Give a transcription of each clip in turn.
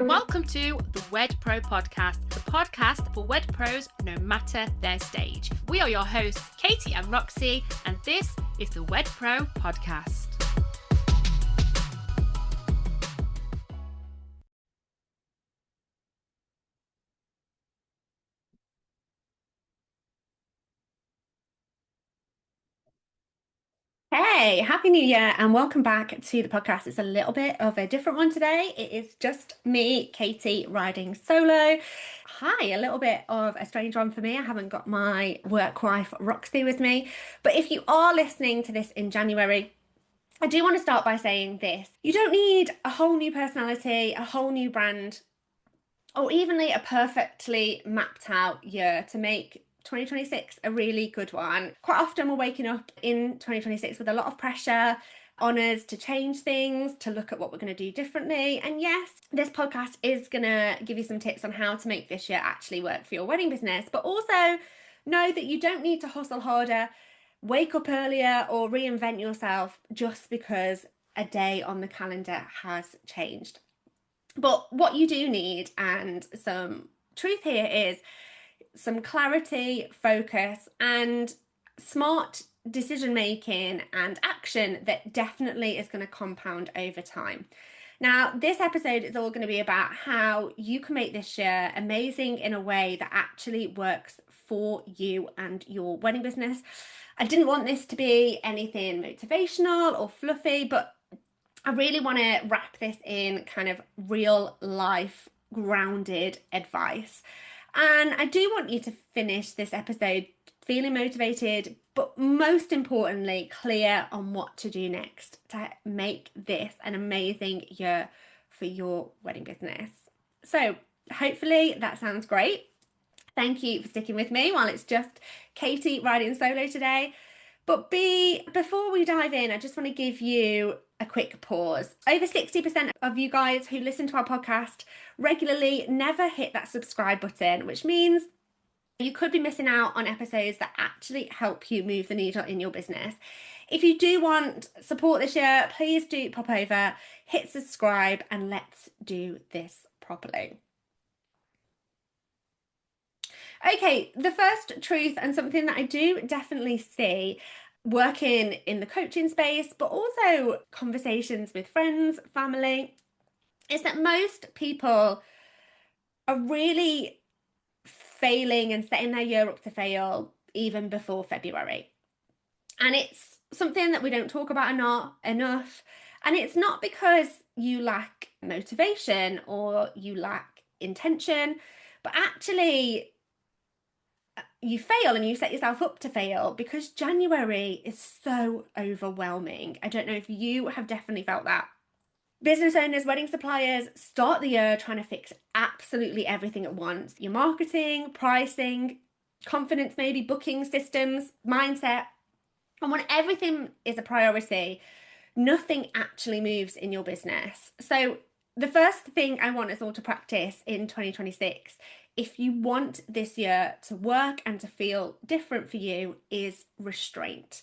Welcome to the Wed Pro podcast, the podcast for Wed Pros no matter their stage. We are your hosts, Katie and Roxy, and this is the Wed Pro podcast. Hey, Happy New Year and welcome back to the podcast. It's a little bit of a different one today. It is just me, Katie, riding solo. Hi, a little bit of a strange one for me. I haven't got my work wife, Roxy, with me. But if you are listening to this in January, I do want to start by saying this. You don't need a whole new personality, a whole new brand, or evenly a perfectly mapped out year to make 2026 a really good one. Quite often we're waking up in 2026 with a lot of pressure on us to change things, to look at what we're going to do differently. And yes, this podcast is going to give you some tips on how to make this year actually work for your wedding business, but also know that you don't need to hustle harder, wake up earlier, or reinvent yourself just because a day on the calendar has changed. But what you do need, and some truth here, is some clarity, focus, and smart decision making and action that definitely is going to compound over time. Now, this episode is all going to be about how you can make this year amazing in a way that actually works for you and your wedding business. I didn't want this to be anything motivational or fluffy, but I really want to wrap this in kind of real life grounded advice. And I do want you to finish this episode feeling motivated, but most importantly, clear on what to do next to make this an amazing year for your wedding business. So hopefully that sounds great. Thank you for sticking with me while it's just Katie riding solo today. But before we dive in, I just want to give you a quick pause. Over 60% of you guys who listen to our podcast regularly never hit that subscribe button, which means you could be missing out on episodes that actually help you move the needle in your business. If you do want support this year, please do pop over, hit subscribe, and let's do this properly. Okay, the first truth, and something that I do definitely see working in the coaching space, but also conversations with friends, family, is that most people are really failing and setting their year up to fail even before February. And it's something that we don't talk about enough. And it's not because you lack motivation or you lack intention, but actually you fail and you set yourself up to fail because January is so overwhelming. I don't know if you have definitely felt that. Business owners, wedding suppliers start the year trying to fix absolutely everything at once. Your marketing, pricing, confidence, maybe booking systems, mindset. And when everything is a priority, nothing actually moves in your business. So the first thing I want us all to practice in 2026, if you want this year to work and to feel different for you, is restraint.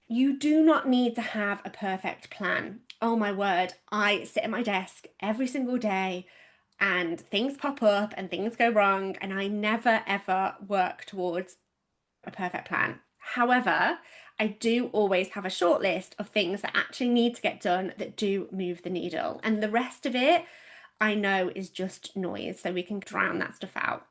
You do not need to have a perfect plan. Oh my word, I sit at my desk every single day and things pop up and things go wrong, and I never ever work towards a perfect plan. However, I do always have a short list of things that actually need to get done that do move the needle. And the rest of it, I know, is just noise, so we can drown that stuff out.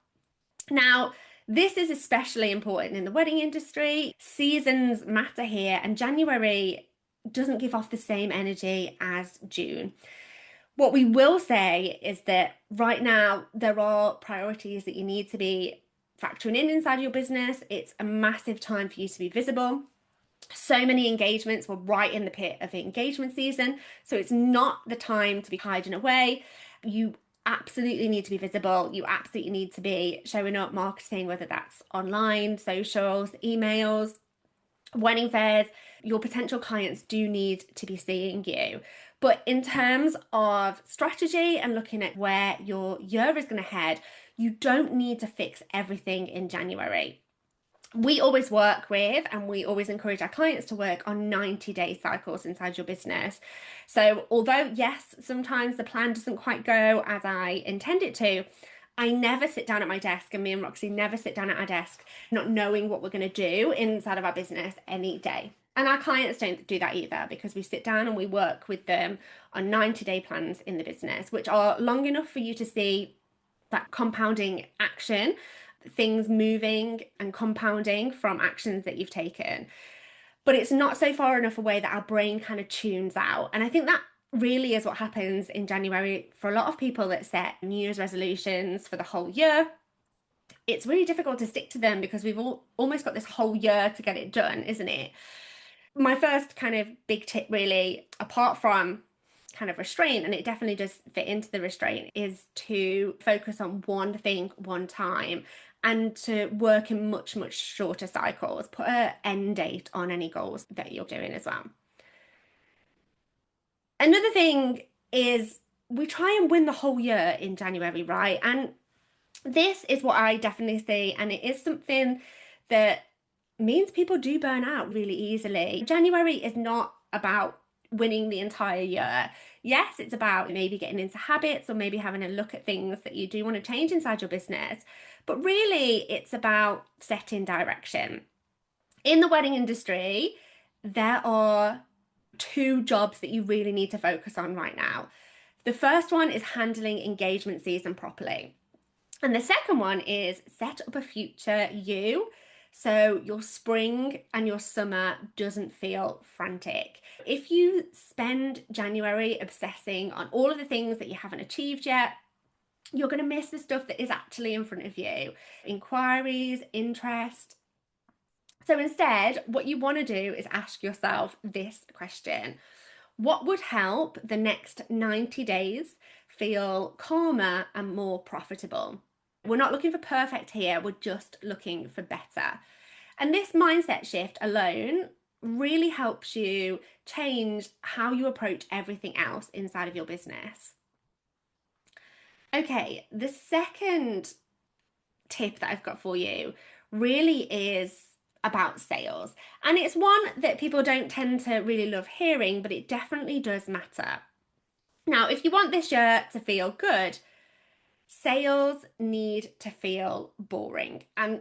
Now, this is especially important in the wedding industry. Seasons matter here, and January doesn't give off the same energy as June. What we will say is that right now there are priorities that you need to be factoring in inside your business. It's a massive time for you to be visible. So many engagements. We're right in the pit of engagement season, so it's not the time to be hiding away. You absolutely need to be visible. You absolutely need to be showing up, marketing, whether that's online, socials, emails, wedding fairs. Your potential clients do need to be seeing you. But in terms of strategy and looking at where your year is going to head, you don't need to fix everything in January. We always work with and we always encourage our clients to work on 90-day cycles inside your business. So, although, yes, sometimes the plan doesn't quite go as I intend it to, I never sit down at my desk, and me and Roxy never sit down at our desk not knowing what we're going to do inside of our business any day. And our clients don't do that either, because we sit down and we work with them on 90-day plans in the business, which are long enough for you to see that compounding action, things moving and compounding from actions that you've taken. But it's not so far enough away that our brain kind of tunes out. And I think that really is what happens in January for a lot of people that set New Year's resolutions for the whole year. It's really difficult to stick to them because we've almost got this whole year to get it done, isn't it? My first kind of big tip, really, apart from kind of restraint, and it definitely does fit into the restraint, is to focus on one thing one time and to work in much, much shorter cycles. Put an end date on any goals that you're doing as well. Another thing is we try and win the whole year in January, right? And this is what I definitely see, and it is something that means people do burn out really easily. January is not about winning the entire year. Yes, it's about maybe getting into habits or maybe having a look at things that you do want to change inside your business. But really, it's about setting direction. In the wedding industry, there are two jobs that you really need to focus on right now. The first one is handling engagement season properly. And the second one is set up a future you, so your spring and your summer doesn't feel frantic. If you spend January obsessing on all of the things that you haven't achieved yet, you're going to miss the stuff that is actually in front of you. Inquiries, interest. So instead, what you want to do is ask yourself this question: what would help the next 90 days feel calmer and more profitable? We're not looking for perfect here, we're just looking for better. And this mindset shift alone really helps you change how you approach everything else inside of your business. Okay, the second tip that I've got for you really is about sales. And it's one that people don't tend to really love hearing, but it definitely does matter. Now, if you want this year to feel good, sales need to feel boring. And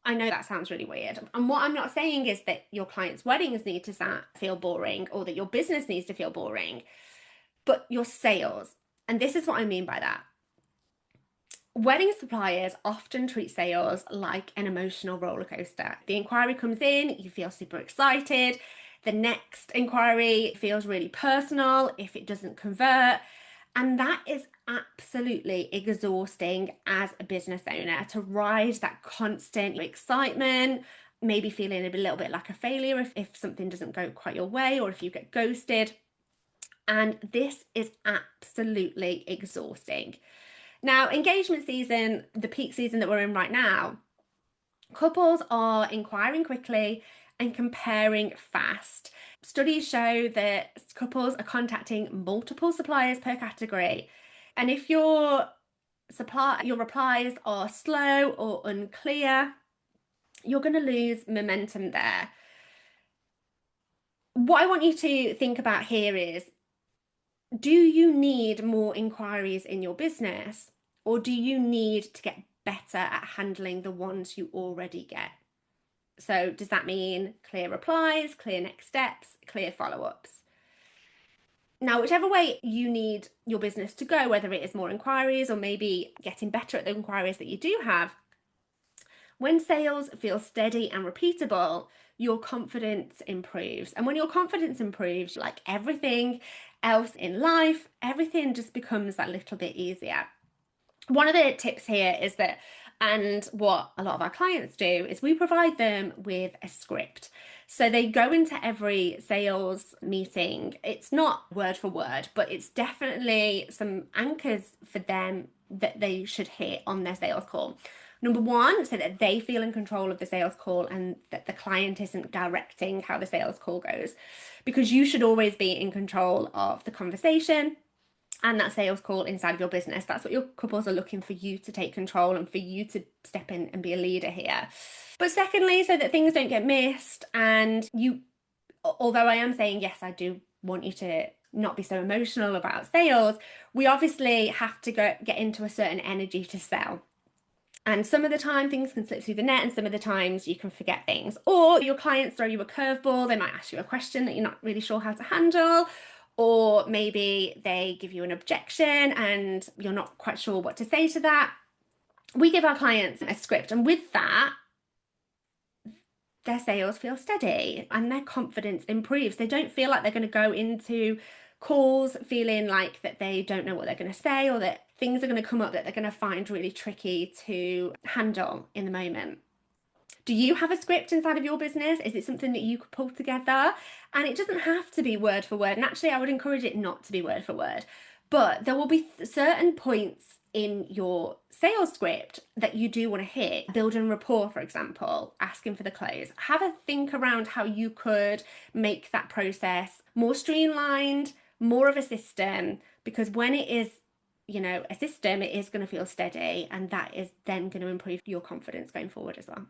I know that sounds really weird. And what I'm not saying is that your clients' weddings need to feel boring or that your business needs to feel boring, but your sales. And this is what I mean by that. Wedding suppliers often treat sales like an emotional roller coaster. The inquiry comes in, you feel super excited. The next inquiry feels really personal if it doesn't convert. And that is absolutely exhausting as a business owner, to ride that constant excitement, maybe feeling a little bit like a failure if something doesn't go quite your way or if you get ghosted. And this is absolutely exhausting. Now, engagement season, the peak season that we're in right now, couples are inquiring quickly and comparing fast. Studies show that couples are contacting multiple suppliers per category. And if your replies are slow or unclear, you're going to lose momentum there. What I want you to think about here is, do you need more inquiries in your business, or do you need to get better at handling the ones you already get? So does that mean clear replies, clear next steps, clear follow-ups? Now, whichever way you need your business to go, whether it is more inquiries or maybe getting better at the inquiries that you do have, when sales feel steady and repeatable, your confidence improves. And when your confidence improves, like everything else in life, everything just becomes that little bit easier. One of the tips here is that, and what a lot of our clients do, is we provide them with a script. So they go into every sales meeting. It's not word for word, but it's definitely some anchors for them that they should hit on their sales call. Number one, so that they feel in control of the sales call and that the client isn't directing how the sales call goes, because you should always be in control of the conversation. and that sales call inside of your business. That's what your couples are looking for, you to take control and for you to step in and be a leader here. But secondly, so that things don't get missed, and you, although I am saying, yes, I do want you to not be so emotional about sales, we obviously have to get into a certain energy to sell. And some of the time things can slip through the net, and some of the times you can forget things. Or your clients throw you a curveball, they might ask you a question that you're not really sure how to handle. Or maybe they give you an objection and you're not quite sure what to say to that. We give our clients a script, and with that, their sales feel steady and their confidence improves. They don't feel like they're going to go into calls feeling like that they don't know what they're going to say, or that things are going to come up that they're going to find really tricky to handle in the moment. Do you have a script inside of your business? Is it something that you could pull together? And it doesn't have to be word for word. And actually, I would encourage it not to be word for word. But there will be certain points in your sales script that you do want to hit. Building rapport, for example, asking for the close. Have a think around how you could make that process more streamlined, more of a system, because when it is, you know, a system, it is going to feel steady, and that is then going to improve your confidence going forward as well.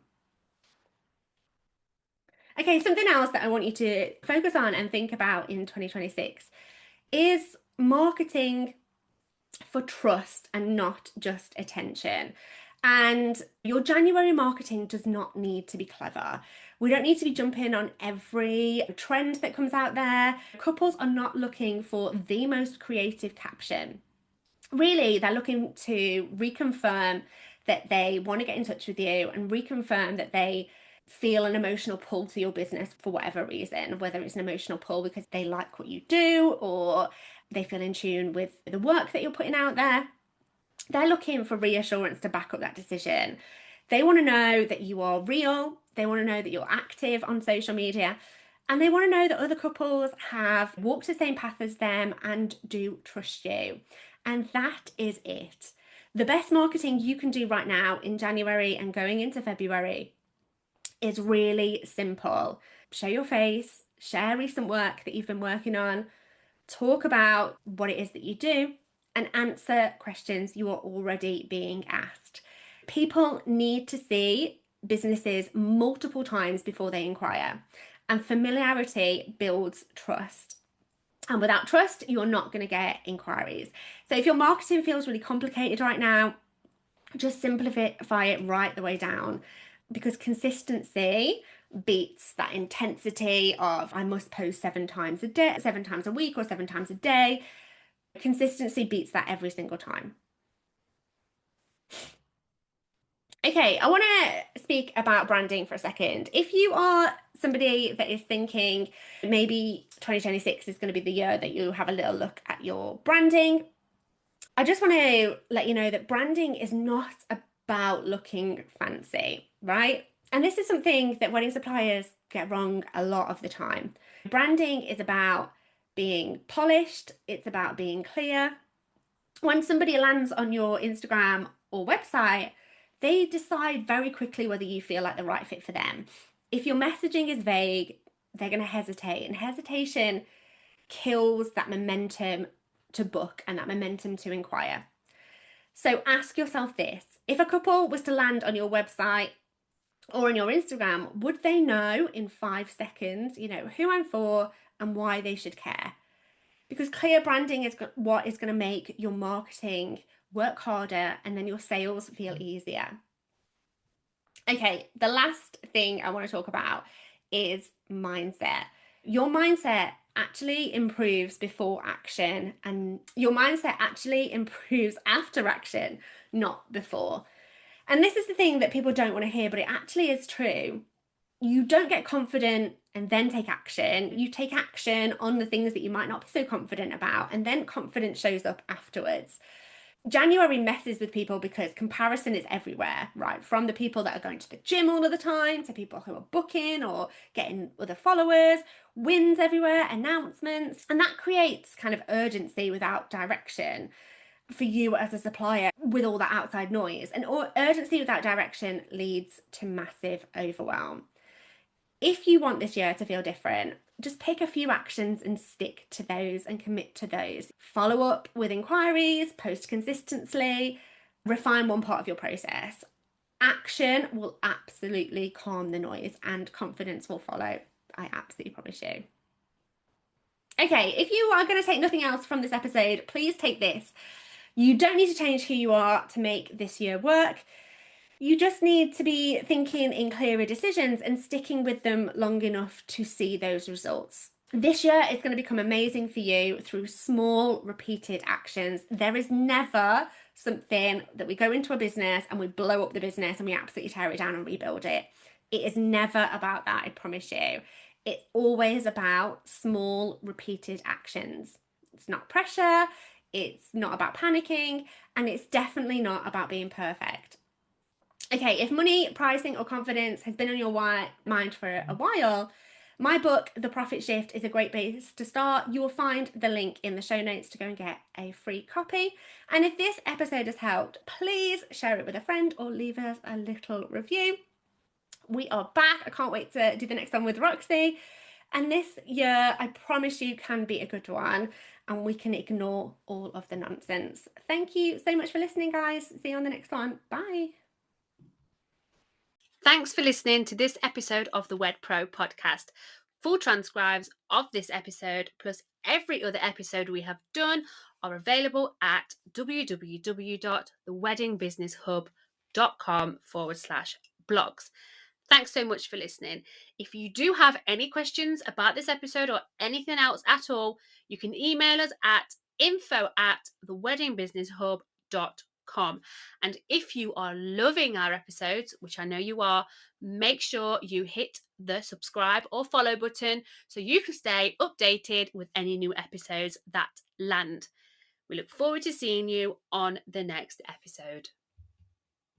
Okay, something else that I want you to focus on and think about in 2026 is marketing for trust and not just attention. And your January marketing does not need to be clever. We don't need to be jumping on every trend that comes out there. Couples are not looking for the most creative caption. Really, they're looking to reconfirm that they want to get in touch with you and reconfirm that they feel an emotional pull to your business for whatever reason, whether it's an emotional pull because they like what you do or they feel in tune with the work that you're putting out there. They're looking for reassurance to back up that decision. They want to know that you are real. They want to know that you're active on social media. And they want to know that other couples have walked the same path as them and do trust you. And that is it. The best marketing you can do right now in January and going into February is really simple. Show your face, share recent work that you've been working on, talk about what it is that you do, and answer questions you are already being asked. People need to see businesses multiple times before they inquire, and familiarity builds trust. And without trust, you're not going to get inquiries. So if your marketing feels really complicated right now, just simplify it right the way down, because consistency beats that intensity of I must post 7 times a day, 7 times a week, or 7 times a day. Consistency beats that every single time. Okay, I want to speak about branding for a second. If you are somebody that is thinking maybe 2026 is going to be the year that you have a little look at your branding, I just want to let you know that branding is not about looking fancy, right? And this is something that wedding suppliers get wrong a lot of the time. Branding is about being polished, it's about being clear. When somebody lands on your Instagram or website, they decide very quickly whether you feel like the right fit for them. If your messaging is vague, they're going to hesitate, and hesitation kills that momentum to book and that momentum to inquire. So ask yourself this: if a couple was to land on your website or on your Instagram, would they know in 5 seconds, you know, who I'm for and why they should care? Because clear branding is what is going to make your marketing work harder and then your sales feel easier. Okay, the last thing I want to talk about is mindset. Your mindset actually improves before action, and your mindset actually improves after action, not before. And this is the thing that people don't want to hear, but it actually is true. You don't get confident and then take action. You take action on the things that you might not be so confident about, and then confidence shows up afterwards. January messes with people because comparison is everywhere, right? From the people that are going to the gym all of the time to people who are booking or getting other followers, wins everywhere, announcements. And that creates kind of urgency without direction for you as a supplier with all that outside noise. And urgency without direction leads to massive overwhelm. If you want this year to feel different, just pick a few actions and stick to those and commit to those. Follow up with inquiries, post consistently, refine one part of your process. Action will absolutely calm the noise and confidence will follow. I absolutely promise you. Okay, if you are going to take nothing else from this episode, please take this. You don't need to change who you are to make this year work. You just need to be thinking in clearer decisions and sticking with them long enough to see those results. This year is going to become amazing for you through small, repeated actions. There is never something that we go into a business and we blow up the business and we absolutely tear it down and rebuild it. It is never about that, I promise you. It's always about small, repeated actions. It's not pressure, it's not about panicking, and it's definitely not about being perfect. Okay, if money, pricing, or confidence has been on your mind for a while, my book, The Profit Shift, is a great place to start. You will find the link in the show notes to go and get a free copy. And if this episode has helped, please share it with a friend or leave us a little review. We are back. I can't wait to do the next one with Roxy. And this year, I promise you, can be a good one and we can ignore all of the nonsense. Thank you so much for listening, guys. See you on the next one. Bye. Thanks for listening to this episode of the Wed Pro podcast. Full transcripts of this episode, plus every other episode we have done, are available at www.theweddingbusinesshub.com/blogs. Thanks so much for listening. If you do have any questions about this episode or anything else at all, you can email us at info@theweddingbusinesshub.com. And if you are loving our episodes, which I know you are, make sure you hit the subscribe or follow button so you can stay updated with any new episodes that land. We look forward to seeing you on the next episode.